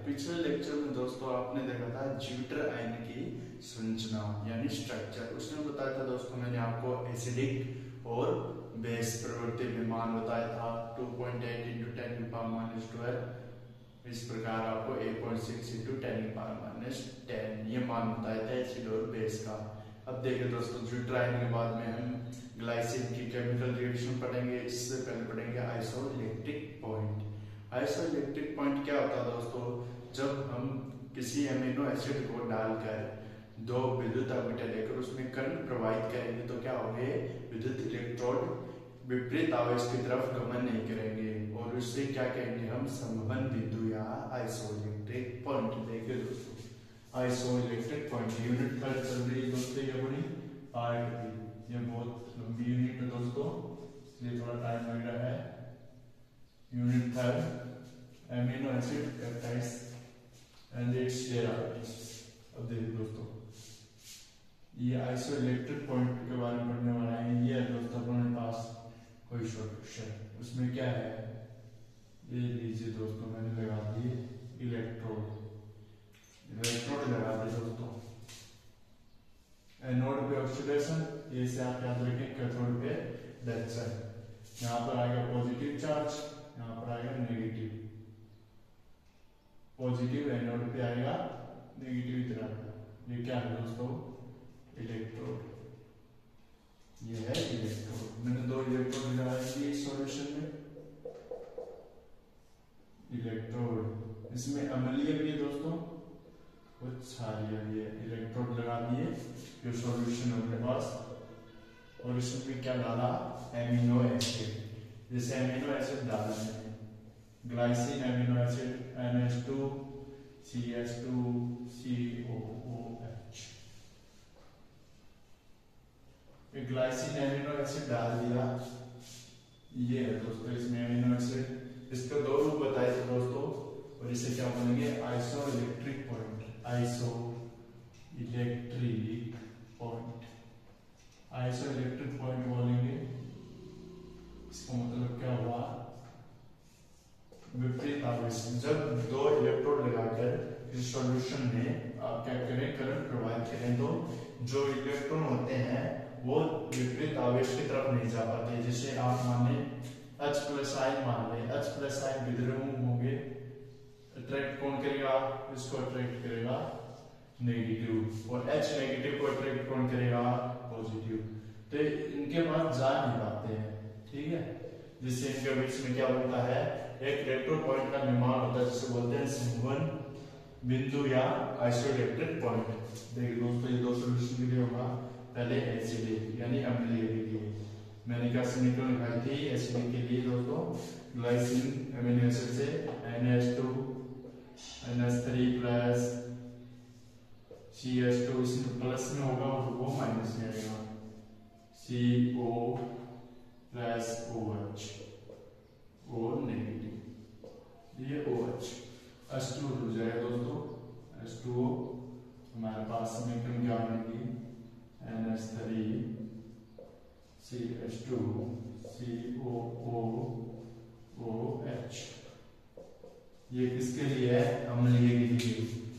पिछले लेक्चर में दोस्तों आपने देखा था ज्यूटर आयन की संरचना यानी स्ट्रक्चर। उसमें बताया था दोस्तों मैंने आपको एसिडिक और बेस प्रवृत्ति में मान बताया था 2.8 × 10⁻12। इस प्रकार आपको 8.6 × 10⁻10 ये मान बताया था एसिड और बेस का। अब देखिए दोस्तों ज्यूटर आयन के बाद में हम ग्लाइसिन की केमिकल रिएक्शन पढ़ेंगे। इससे पहले पढ़ेंगे आइसोइलेक्ट्रिक पॉइंट। आइसोइलेक्ट्रिक पॉइंट क्या होता है दोस्तों? जब हम किसी अमीनो एसिड को डालकर दो विद्युत आवेश लेकर उसमें करंट प्रवाहित करेंगे तो क्या होंगे? विद्युत इलेक्ट्रोड विपरीत आवेश की तरफ गमन नहीं करेंगे और उससे क्या कहेंगे हम? समवहन बिंदु या आइसोइलेक्ट्रिक पॉइंट। देखिए दोस्तों आइसोइलेक्ट्रिक पॉइंट यूनिट पर चल रही है दोस्तों, ये बड़ी आरटी, ये बहुत लंबी यूनिट है दोस्तों, इसलिए थोड़ा टाइम लग रहा है। Unit third amino acid peptides and it's derivatives. अब देखिए दोस्तों ये आइसोइलेक्ट्रिक पॉइंट के बारे में पढ़ने वाला है। ये है दोस्तों अपने पास कोई सॉल्यूशन, उसमें क्या है ये लीजिए दोस्तों, मैंने लगा दिए इलेक्ट्रोड लगा दिए दोस्तों। एनोड पे ऑक्सीडेशन, ये से आप याद रखें, कैथोड पे रिडक्शन। यहाँ पर आएगा पॉजिटिव चार्ज, यहाँ पर आएगा नेगेटिव। पॉजिटिव एनोड पे आएगा, नेगेटिव इधर आएगा। ये क्या है दोस्तों? इलेक्ट्रोड। ये है इलेक्ट्रोड। मैंने दो इलेक्ट्रोड लगाए दिए सॉल्यूशन में। इलेक्ट्रोड इसमें अम्लीय भी है दोस्तों, कुछ क्षारीय भी है। इलेक्ट्रोड लगा दिए जो सॉल्यूशन है अपने पास, और इसमें क्या डाला? Amino acid. जैसे एमिनो एसिड डाला है glycine amino acid NH2 CH2 COOH। Glycine amino acid डाल दिया, ये है दोस्तों इसमें एमिनो एसिड। इसके दो रूप बताए थे दोस्तों, और इसे क्या बोलेंगे? Isoelectric point. Isoelectric point, isoelectric point बोलेंगे। इसका मतलब क्या हुआ? विपरीत आवेश। जब दो इलेक्ट्रोड लगाकर इस सॉल्यूशन में आप क्या करें? करंट प्रवाहित करें तो जो इलेक्ट्रॉन होते हैं वो विपरीत आवेश की तरफ नहीं जा पाते। जैसे आप माने H+ आयन मान लें, H+ आयन विद्युत होंगे, अट्रैक्ट कौन करेगा? इसको अट्रैक्ट करेगा नेगेटिव, और H नेगेटिव को अट्रैक्ट कौन करेगा? पॉजिटिव। तो इनके पास जा नहीं पाते हैं, ठीक है। जिससे इनके बीच में क्या बनता है? एक इलेक्ट्रोड पॉइंट का निर्माण होता है, जिसे बोलते हैं समवहन बिंदु या आइसोइलेक्ट्रिक पॉइंट। देखिए दोस्तों ये दो सॉल्यूशन के लिए होगा। पहले एसिडिक यानी अम्लीय के लिए मैंने क्या समीकरण लिखाई थी? एसिडिक के लिए दोस्तों ग्लाइसिन एमिनो एसिड से NH2 NH3+ CH2, इसमें प्लस में होगा और वो माइनस में आएगा, CO+OH और नेगेटिव, ये OH H2 हो जाएगा दोस्तों। H2O हमारे पास समीकरण क्या बनेगी? NH3 CH2 COOH। ये किसके लिए है? अम्लीय के लिए।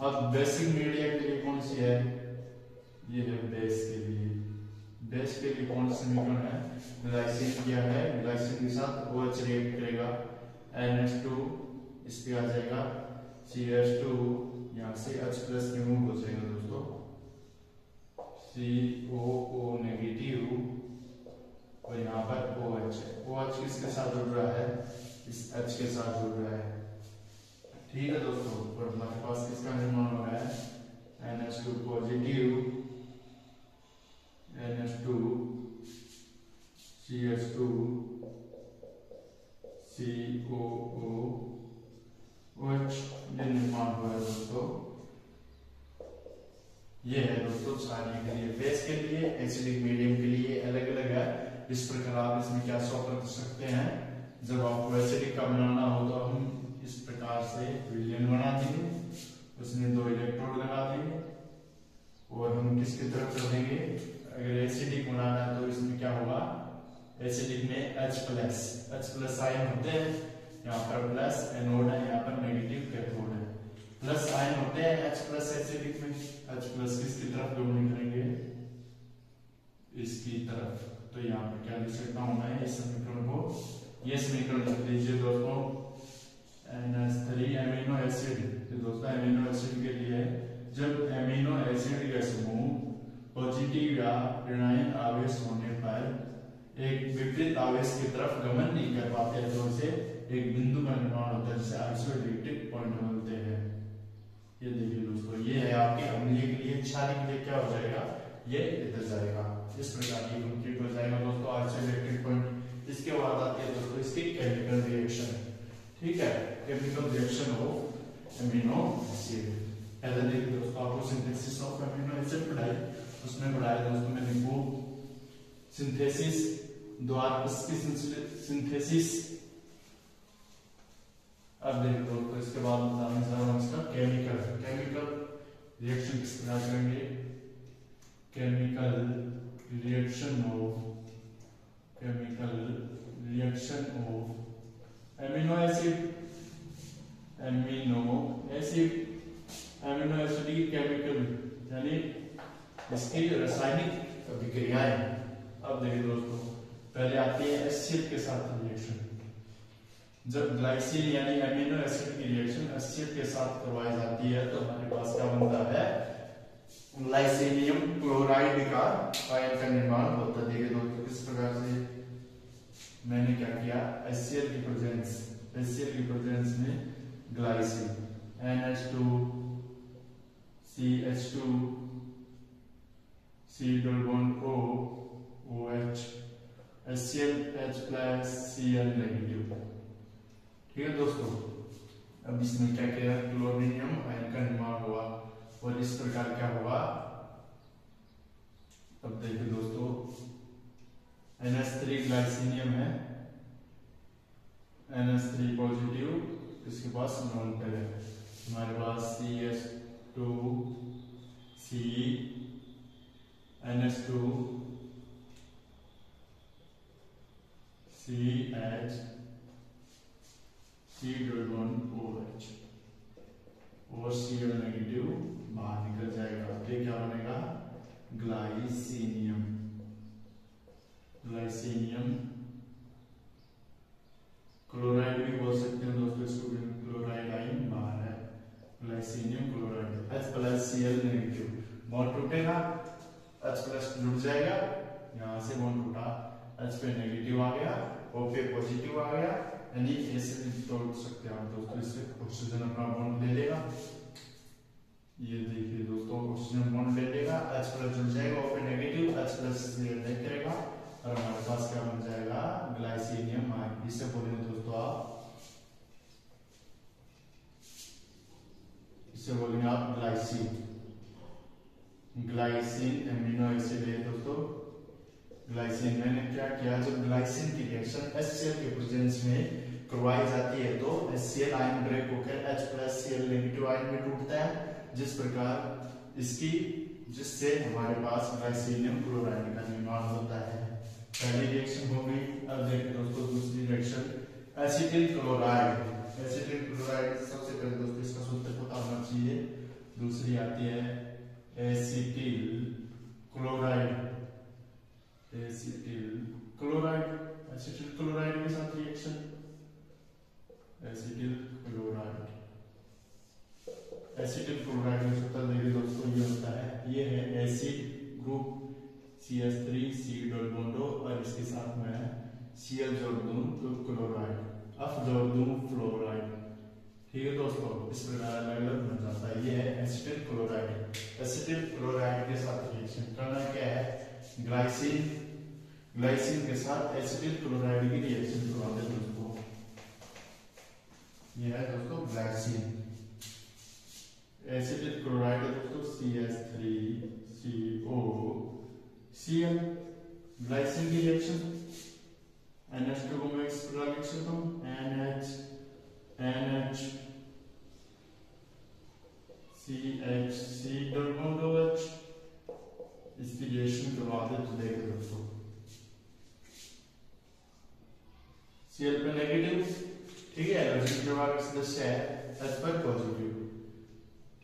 अब बेसिक मीडिया के लिए कौन सी है? ये है बेस के लिए। बेस के लिए कौन सा समीकरण है? ग्लाइसिन क्या है? ग्लाइसिन के साथ OH रिएक्ट करेगा, NH2 इस पे आ जाएगा, CH2 यहाँ से H+ रिमूव हो जाएगा दोस्तों, COO नेगेटिव, और यहाँ पर OH है। OH किसके साथ जुड़ रहा है? इस H के साथ जुड़ रहा है, ठीक है दोस्तों। और हमारे पास किसका निर्माण हो रहा है? NH2 positive, NH2 CH2 COOH, ये निर्माण हुआ है दोस्तों। ये है दोस्तों क्षारीय के लिए। बेस के लिए, एसिडिक मीडियम के लिए अलग अलग है। इस प्रकार आप इसमें क्या सॉल्व कर सकते हैं? जब आपको एसिडिक का बनाना हो तो हम इस प्रकार से विलयन बना दिए, उसमें दो इलेक्ट्रोड लगा दिए, और हम किसकी तरफ चलेंगे? अगर एसिडिक बनाना है तो इसमें क्या होगा? एसिडिक में H+ आयन होते हैं, यहाँ पर प्लस एनोड है, यहाँ पर नेगेटिव कैथोड है। प्लस आयन होते हैं H प्लस एसिडिक में, H प्लस किसकी तरफ जोड़ने करेंगे, इसकी तरफ। तो यहाँ पे क्या लिख सकता हूँ मैं इस समीकरण को, ये समीकरण लिख लीजिए दोस्तों, NH3 एमिनो एसिड। तो दोस्तों एमिनो एसिड के लिए जब एमिनो एसिड का समूह पॉजिटिव या ऋणायन आवेश होने पर एक विपरीत आवेश की तरफ गमन नहीं कर पाते तो उसे एक बिंदु का निर्माण होता है जिसे आइसोइलेक्ट्रिक पॉइंट बोलते हैं। ये देखिए दोस्तों, ये है आपके अम्लीय के लिए, क्षारीय के लिए क्या हो जाएगा, ये इधर जाएगा, इस प्रकार की कंप्लीट हो जाएगा दोस्तों आइसोइलेक्ट्रिक पॉइंट। इसके बाद आती है दोस्तों इसकी केमिकल रिएक्शन। ठीक है, chemical reaction of amino acid. पहले देखिए दोस्तों आपको सिंथेसिस ऑफ एमिनो एसिड पढ़ाई, उसमें पढ़ाया दोस्तों मैंने वो सिंथेसिस, द्वारा की सिंथेसिस। अब देखिए दोस्तों इसके बाद बताने जा रहा हूं इसका केमिकल रिएक्शन किस प्रकार करेंगे, chemical reaction of amino acid की केमिकल यानी इसकी रासायनिक अभिक्रियाएं। अब देखिए दोस्तों पहले आती है एसिड के साथ रिएक्शन। जब ग्लाइसिन यानी एमिनो एसिड की रिएक्शन एसिड के साथ करवाई जाती है तो हमारे पास क्या बनता है, ग्लाइसिनियम क्लोराइड का आयन का निर्माण होता है। देखिए दोस्तों किस प्रकार से मैंने क्या किया, एसिड की प्रेजेंस में glycine NH2 CH2 C double bond O OH HCl H plus Cl negative. ठीक है दोस्तों, अब इसमें क्या किया, क्लोरीनियम आयन का निर्माण हुआ और इस प्रकार क्या हुआ। अब देखिए दोस्तों NH3 ग्लाइसिनियम है, NH3 पॉजिटिव, इसके पास नॉन पेयर है, हमारे पास CH2 C NH2 CH C double bond OH और Cl नेगेटिव बाहर निकल जाएगा। तो क्या बनेगा, ग्लाइसिनियम क्लोराइड भी बोल सकते हैं दोस्तों इसको, क्लोराइड आयन बाहर है, glycinium chloride H plus Cl negative. Bond टूटेगा, H प्लस जुड़ जाएगा, यहाँ से बॉन्ड टूटा, H पे नेगेटिव आ गया, O पे पॉजिटिव आ गया, यानी ऐसे तोड़ सकते हैं आप दोस्तों, इससे ऑक्सीजन अपना बॉन्ड ले लेगा। ये देखिए दोस्तों ऑक्सीजन बॉन्ड ले लेगा, H प्लस जुड़ जाएगा, O पे नेगेटिव, H प्लस नहीं करेगा और हमारे पास क्या बन जाएगा, ग्लाइसिनियम आयन। इसे बोलेंगे दोस्तों आप, इसे बोलेंगे आप ग्लाइसिन एमिनो एसिड है दोस्तों। ग्लाइसिन मैंने क्या किया, जब ग्लाइसिन की रिएक्शन HCl के प्रेजेंस में करवाई जाती है तो HCl आयन ब्रेक होकर H plus Cl negative ion में टूटता है, जिस प्रकार जिससे हमारे पास ग्लाइसिनियम क्लोराइड का निर्माण होता है। पहली रिएक्शन हो गई। अब देखिए दोस्तों दूसरी रिएक्शन एसिटिल क्लोराइड सबसे पहले दोस्तों इसका सूत्र पता होना चाहिए। दूसरी आती है एसिटिल क्लोराइड के साथ रिएक्शन, एसिटिल क्लोराइड में सूत्र देखिए दोस्तों ये होता है, ये है acid group CH3 C double bond और इसके साथ में Cl जोड़ दूं तो क्लोराइड, F जोड़ दूं फ्लोराइड। ठीक है दोस्तों, इस प्रकार अलग अलग बन जाता है। ये है एसिटिल क्लोराइड के साथ रिएक्शन करना क्या है, ग्लाइसिन के साथ एसिटिल क्लोराइड की रिएक्शन करवाते हैं दोस्तों। ये है दोस्तों ग्लाइसिन, एसिटिल क्लोराइड है दोस्तों CH3CO Cl, ग्लाइसिन की रिएक्शन NH2 को मैं इस प्रकार लिख सकता हूं, NH CH double bond OH, इसकी रिएक्शन करवा दे तो देखिए दोस्तों Cl पे नेगेटिव, ठीक है, हाइड्रोजन के बाद सदस्य है H पर पॉजिटिव,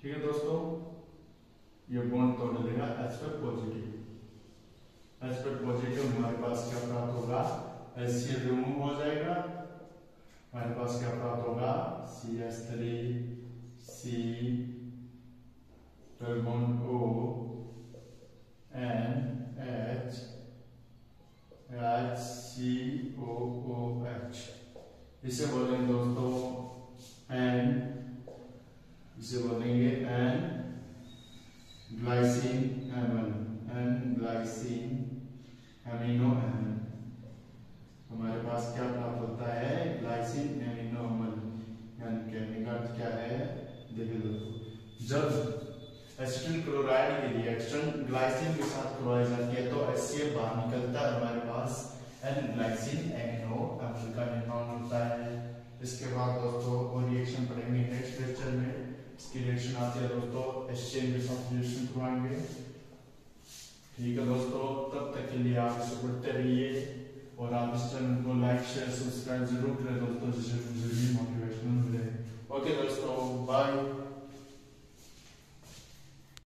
ठीक है दोस्तों, ये बॉन्ड तोड़ देगा H पर पॉजिटिव। H पर पॉजिटिव हमारे पास क्या प्राप्त होगा, HCl रिमूव हो जाएगा, हमारे पास क्या प्राप्त होगा CH3C bond O NH HCOOH। इसे बोलेंगे दोस्तों N, इसे बोलेंगे N ग्लाइसिन एमन, N ग्लाइसिन एमिनो एमन। हमारे पास क्या प्राप्त होता है, ग्लाइसिन एमिनो एमन, यानी कहने का अर्थ क्या है, देखिए दोस्तों, जब एसिटिल क्लोराइड की रिएक्शन ग्लाइसिन के साथ करवाई जाती है तो HCl बाहर निकलता है, हमारे पास N ग्लाइसिन एमिनो एमन का निर्माण होता है। इसके बाद दोस्तों और रिएक्शन पढ़ेंगे नेक्स्ट लेक्चर में। इसकी रिएक्शन आती है दोस्तों, HCl के साथ रिएक्शन करवाएंगे। ठीक है दोस्तों, तब तक के लिए आप इसे पढ़ते रहिए और आप इस चैनल को लाइक शेयर सब्सक्राइब जरूर करें दोस्तों, जिससे